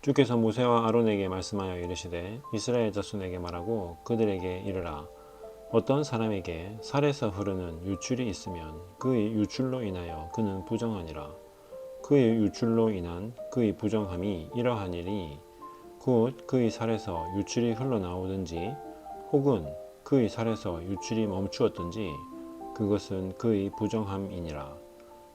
주께서 모세와 아론에게 말씀하여 이르시되 이스라엘 자손에게 말하고 그들에게 이르라. 어떤 사람에게 살에서 흐르는 유출이 있으면 그의 유출로 인하여 그는 부정하니라. 그의 유출로 인한 그의 부정함이 이러하니니 곧 그의 살에서 유출이 흘러나오든지 혹은 그의 살에서 유출이 멈추었든지 그것은 그의 부정함이니라.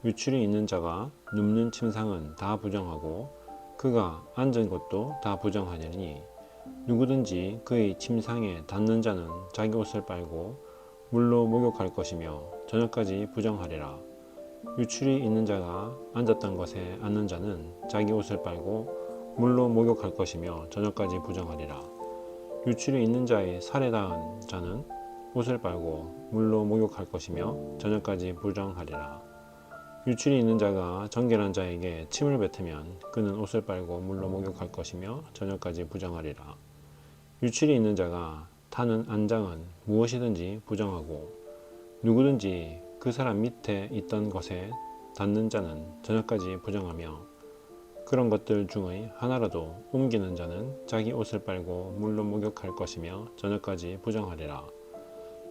유출이 있는 자가 눕는 침상은 다 부정하고 그가 앉은 것도 다 부정하니니 누구든지 그의 침상에 닿는 자는 자기 옷을 빨고 물로 목욕할 것이며 저녁까지 부정하리라. 유출이 있는 자가 앉았던 것에 앉는 자는 자기 옷을 빨고 물로 목욕할 것이며 저녁까지 부정하리라. 유출이 있는 자의 살에 닿은 자는 옷을 빨고 물로 목욕할 것이며 저녁까지 부정하리라. 유출이 있는 자가 정결한 자에게 침을 뱉으면 그는 옷을 빨고 물로 목욕할 것이며 저녁까지 부정하리라. 유출이 있는 자가 타는 안장은 무엇이든지 부정하고 누구든지 그 사람 밑에 있던 것에 닿는 자는 저녁까지 부정하며 그런 것들 중의 하나라도 옮기는 자는 자기 옷을 빨고 물로 목욕할 것이며 저녁까지 부정하리라.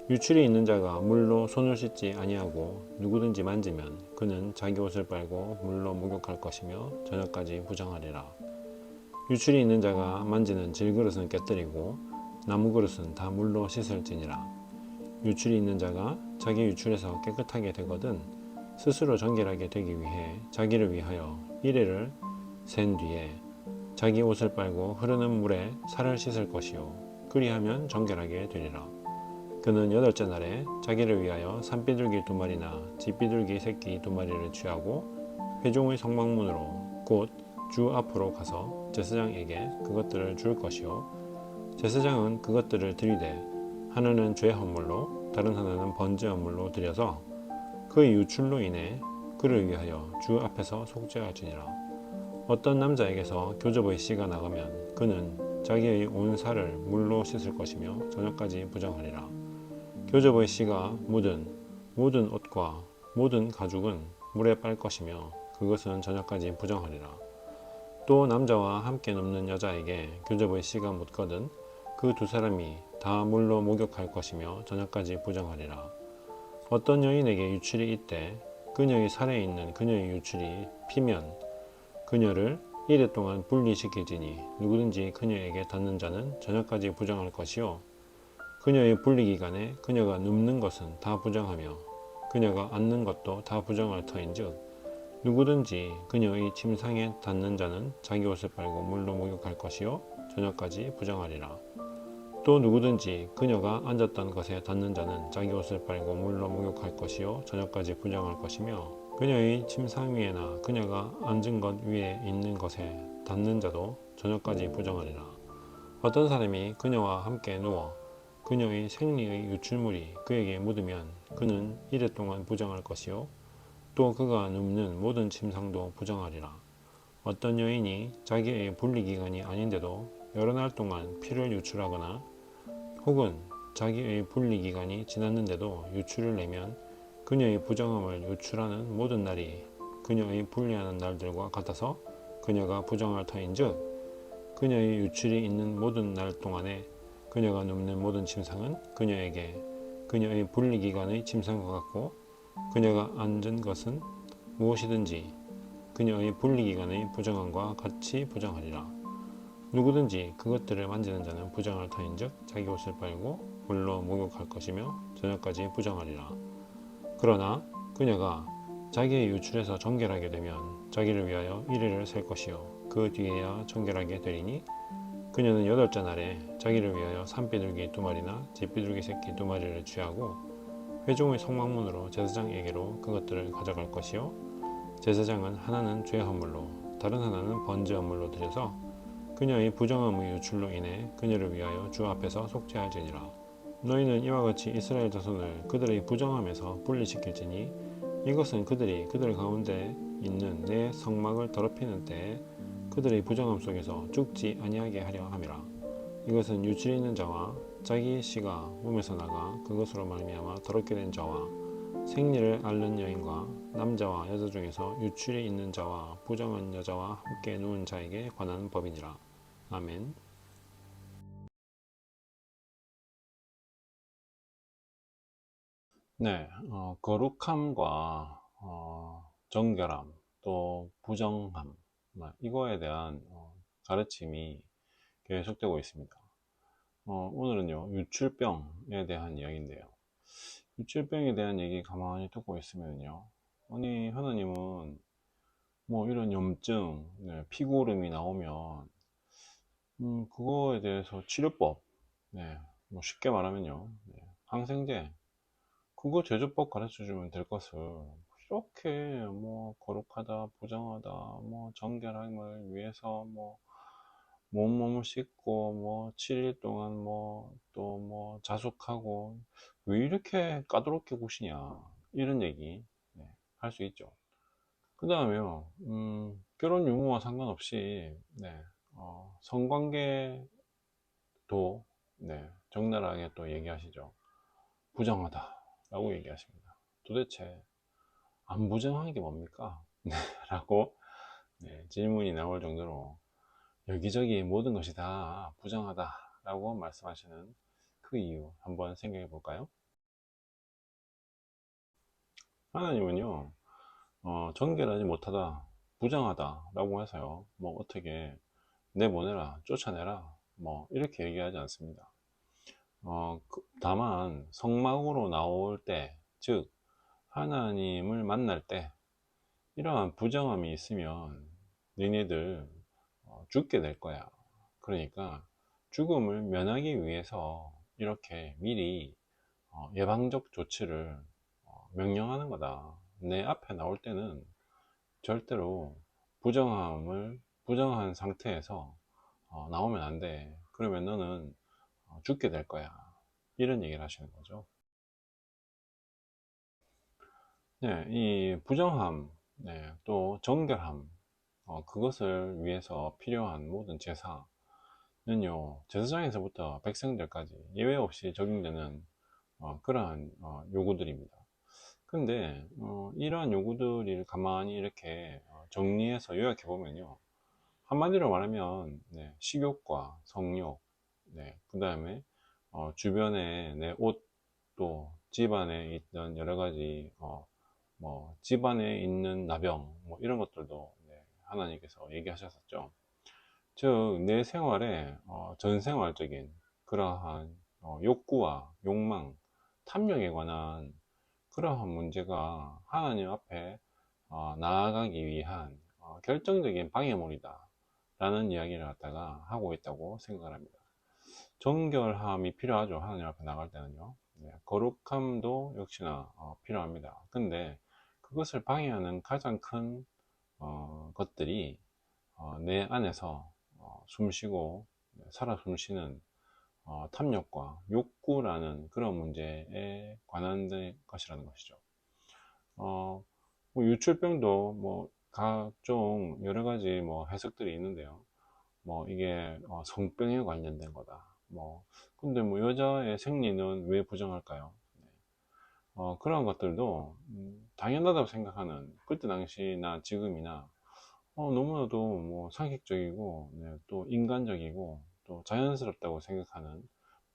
유출이 있는 자가 물로 손을 씻지 아니하고 누구든지 만지면 그는 자기 옷을 빨고 물로 목욕할 것이며 저녁까지 부정하리라. 유출이 있는 자가 만지는 질그릇은 깨뜨리고 나무 그릇은 다 물로 씻을지니라. 유출이 있는 자가 자기 유출에서 깨끗하게 되거든 스스로 정결하게 되기 위해 자기를 위하여 이레를 센 뒤에 자기 옷을 빨고 흐르는 물에 살을 씻을 것이요 그리하면 정결하게 되리라. 그는 여덟째 날에 자기를 위하여 산비둘기 2마리나 쥐비둘기 새끼 2마리를 취하고 회중의 성막문으로 곧 주 앞으로 가서 제사장에게 그것들을 줄 것이요 제사장은 그것들을 드리되 하나는 죄 헌물로 다른 하나는 번제 헌물로 드려서 그의 유출로 인해 그를 위하여 주 앞에서 속죄하지니라. 어떤 남자에게서 교접의 씨가 나가면 그는 자기의 온 살을 물로 씻을 것이며 저녁까지 부정하리라. 교접의 씨가 묻은 모든 옷과 모든 가죽은 물에 빨 것이며 그것은 저녁까지 부정하리라. 또 남자와 함께 눕는 여자에게 교접의 씨가 묻거든 그 2사람이 다 물로 목욕할 것이며 저녁까지 부정하리라. 어떤 여인에게 유출이 있되 그녀의 살에 있는 그녀의 유출이 피면 그녀를 이레 동안 분리시키지니 누구든지 그녀에게 닿는 자는 저녁까지 부정할 것이요 그녀의 분리기간에 그녀가 눕는 것은 다 부정하며 그녀가 앉는 것도 다 부정할 터인즉 누구든지 그녀의 침상에 닿는 자는 자기 옷을 빨고 물로 목욕할 것이요 저녁까지 부정하리라. 또 누구든지 그녀가 앉았던 것에 닿는 자는 자기 옷을 빨고 물로 목욕할 것이요 저녁까지 부정할 것이며 그녀의 침상 위에나 그녀가 앉은 것 위에 있는 것에 닿는 자도 저녁까지 부정하리라. 어떤 사람이 그녀와 함께 누워 그녀의 생리의 유출물이 그에게 묻으면 그는 이레 동안 부정할 것이요 또 그가 눕는 모든 침상도 부정하리라. 어떤 여인이 자기의 분리기간이 아닌데도 여러 날 동안 피를 유출하거나 혹은 자기의 분리기간이 지났는데도 유출을 내면 그녀의 부정함을 유출하는 모든 날이 그녀의 분리하는 날들과 같아서 그녀가 부정할 터인즉 그녀의 유출이 있는 모든 날 동안에 그녀가 눕는 모든 침상은 그녀에게 그녀의 분리기간의 침상과 같고 그녀가 앉은 것은 무엇이든지 그녀의 분리기간의 부정함과 같이 부정하리라. 누구든지 그것들을 만지는 자는 부정할 터인즉 자기 옷을 빨고 물로 목욕할 것이며 저녁까지 부정하리라. 그러나 그녀가 자기의 유출에서 정결하게 되면 자기를 위하여 이레를 셀 것이요 그 뒤에야 정결하게 되리니 그녀는 8째 날에 자기를 위하여 산비둘기 2마리나 쥐비둘기 새끼 2마리를 취하고 회중의 성막문으로 제사장에게로 그것들을 가져갈 것이요 제사장은 하나는 죄 헌물로 다른 하나는 번제 헌물로 드려서 그녀의 부정함의 유출로 인해 그녀를 위하여 주 앞에서 속죄할지니라. 너희는 이와 같이 이스라엘 자손을 그들의 부정함에서 분리시킬지니 이것은 그들이 그들 가운데 있는 내 성막을 더럽히는 때에 그들의 부정함 속에서 죽지 아니하게 하려 함이라. 이것은 유출 있는 자와 자기의 씨가 몸에서 나가 그것으로 말미암아 더럽게 된 자와 생리를 앓는 여인과 남자와 여자 중에서 유출이 있는 자와 부정한 여자와 함께 누운 자에게 관한 법이니라. 아멘. 네, 거룩함과 정결함, 또 부정함, 이거에 대한 가르침이 계속되고 있습니다. 오늘은요, 유출병에 대한 이야기인데요. 유출병에 대한 얘기 가만히 듣고 있으면요, 아니, 하나님은 뭐 이런 염증, 네, 피고름이 나오면, 그거에 대해서 치료법, 네, 뭐 쉽게 말하면요, 네, 항생제, 그거 제조법 가르쳐 주면 될 것을 이렇게 뭐 거룩하다, 부정하다, 뭐 정결함을 위해서 뭐 몸몸을 씻고 뭐 7일 동안 뭐 또 뭐 자숙하고 왜 이렇게 까다롭게 구시냐 이런 얘기 할 수 있죠. 그 다음에요, 결혼 유무와 상관없이 성관계도 적나라하게 또 얘기하시죠. 부정하다 라고 얘기하십니다. 도대체 안 부정한 게 뭡니까? 라고 질문이 나올 정도로 여기저기 모든 것이 다 부정하다 라고 말씀하시는 그 이유 한번 생각해 볼까요? 하나님은요, 정결하지 못하다, 부정하다 라고 해서요, 뭐 어떻게 내보내라, 쫓아내라, 뭐 이렇게 얘기하지 않습니다. 다만 성막으로 나올 때, 즉 하나님을 만날 때 이러한 부정함이 있으면 너희들 죽게 될 거야. 그러니까 죽음을 면하기 위해서 이렇게 미리 예방적 조치를 명령하는 거다. 내 앞에 나올 때는 절대로 부정한 상태에서 나오면 안 돼. 그러면 너는 죽게 될 거야. 이런 얘기를 하시는 거죠. 네, 이 부정함, 또 정결함, 그것을 위해서 필요한 모든 제사는요, 제사장에서부터 백성들까지 예외 없이 적용되는 그러한 요구들입니다. 근데 이러한 요구들을 가만히 이렇게 정리해서 요약해 보면요, 한마디로 말하면 식욕과 성욕, 그 다음에 주변에 내 옷, 또 집안에 있던 여러 가지 뭐 집안에 있는 나병, 뭐 이런 것들도 하나님께서 얘기하셨었죠. 즉 내 생활에 전 생활적인 그러한 욕구와 욕망, 탐욕에 관한 그러한 문제가 하나님 앞에 나아가기 위한 결정적인 방해물이다 라는 이야기를 갖다가 하고 있다고 생각을 합니다. 정결함이 필요하죠. 하나님 앞에 나갈 때는요. 거룩함도 역시나 필요합니다. 근데 그것을 방해하는 가장 큰 것들이 내 안에서 숨쉬고 살아 숨쉬는 탐욕과 욕구라는 그런 문제에 관한 것이라는 것이죠. 뭐 유출병도 뭐 각종 여러 가지 뭐 해석들이 있는데요. 뭐 이게 성병에 관련된 거다. 뭐 근데 뭐 여자의 생리는 왜 부정할까요? 그런 것들도 당연하다고 생각하는 그때 당시나 지금이나 너무나도 뭐 상식적이고 또 인간적이고 또 자연스럽다고 생각하는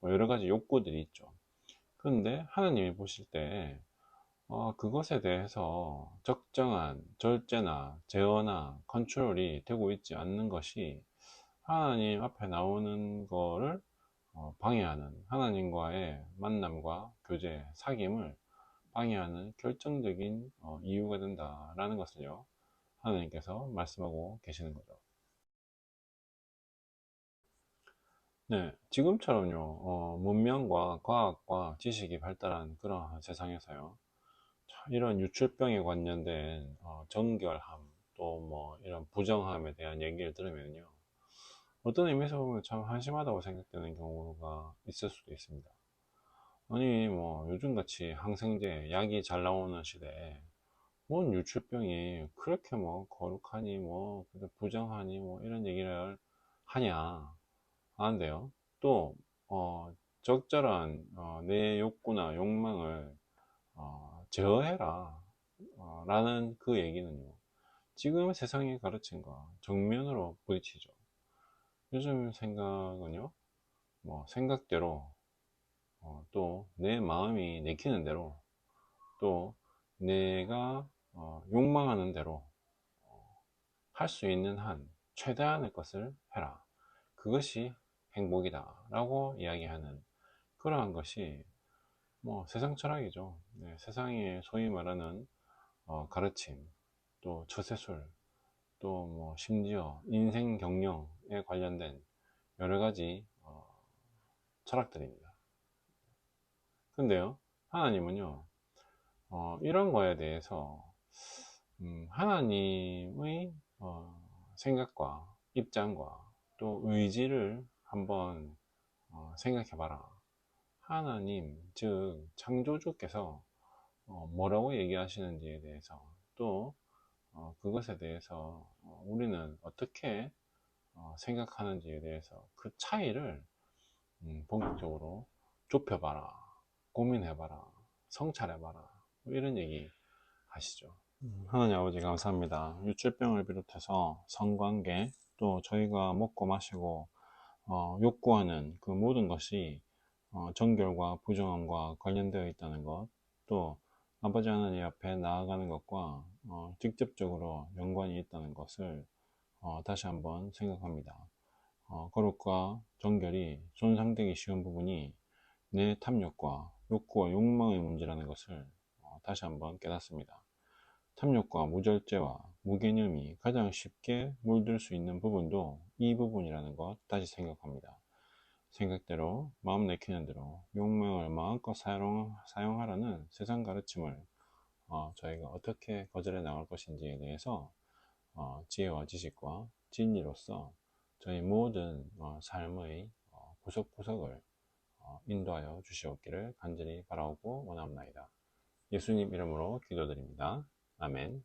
뭐 여러 가지 욕구들이 있죠. 그런데 하나님이 보실 때 그것에 대해서 적정한 절제나 제어나 컨트롤이 되고 있지 않는 것이 하나님 앞에 나오는 거를 방해하는, 하나님과의 만남과 교제, 사귐을 방해하는 결정적인 이유가 된다라는 것을요, 하나님께서 말씀하고 계시는 거죠. 네, 지금처럼요, 문명과 과학과 지식이 발달한 그런 세상에서요, 이런 유출병에 관련된 정결함, 또 뭐 이런 부정함에 대한 얘기를 들으면요, 어떤 의미에서 보면 참 한심하다고 생각되는 경우가 있을 수도 있습니다. 아니 뭐 요즘같이 항생제, 약이 잘 나오는 시대에 뭔 유출병이 그렇게 뭐 거룩하니 뭐 부정하니 뭐 이런 얘기를 하냐 하는데요. 또 적절한 내 욕구나 욕망을 제어해라. 라는 그 얘기는요, 지금 세상의 가르침과 정면으로 부딪히죠. 요즘 생각은요, 뭐 생각대로, 또 내 마음이 내키는 대로, 또 내가 욕망하는 대로 할 수 있는 한 최대한의 것을 해라. 그것이 행복이다 라고 이야기하는 그러한 것이 뭐 세상 철학이죠. 네, 세상에 소위 말하는 가르침, 또 처세술, 또 뭐 심지어 인생 경영에 관련된 여러 가지 철학들입니다. 근데요, 하나님은요, 이런 거에 대해서 하나님의 생각과 입장과 또 의지를 한번 생각해 봐라. 하나님, 즉 창조주께서 뭐라고 얘기하시는지에 대해서, 또 그것에 대해서 우리는 어떻게 생각하는지에 대해서 그 차이를 본격적으로 좁혀봐라, 고민해봐라, 성찰해봐라, 뭐 이런 얘기 하시죠. 하나님 아버지 감사합니다. 유출병을 비롯해서 성관계, 또 저희가 먹고 마시고 욕구하는 그 모든 것이 정결과 부정함과 관련되어 있다는 것, 또 아버지 하나님 앞에 나아가는 것과 직접적으로 연관이 있다는 것을 다시 한번 생각합니다. 거룩과 정결이 손상되기 쉬운 부분이 내 탐욕과 욕구와 욕망의 문제라는 것을 다시 한번 깨닫습니다. 탐욕과 무절제와 무개념이 가장 쉽게 물들 수 있는 부분도 이 부분이라는 것 다시 생각합니다. 생각대로 마음 내키는 대로 욕망을 마음껏 사용하라는 세상 가르침을 저희가 어떻게 거절해 나갈 것인지에 대해서 지혜와 지식과 진리로서 저희 모든 삶의 구석구석을 인도하여 주시옵기를 간절히 바라오고 원합나이다. 예수님 이름으로 기도드립니다. 아멘.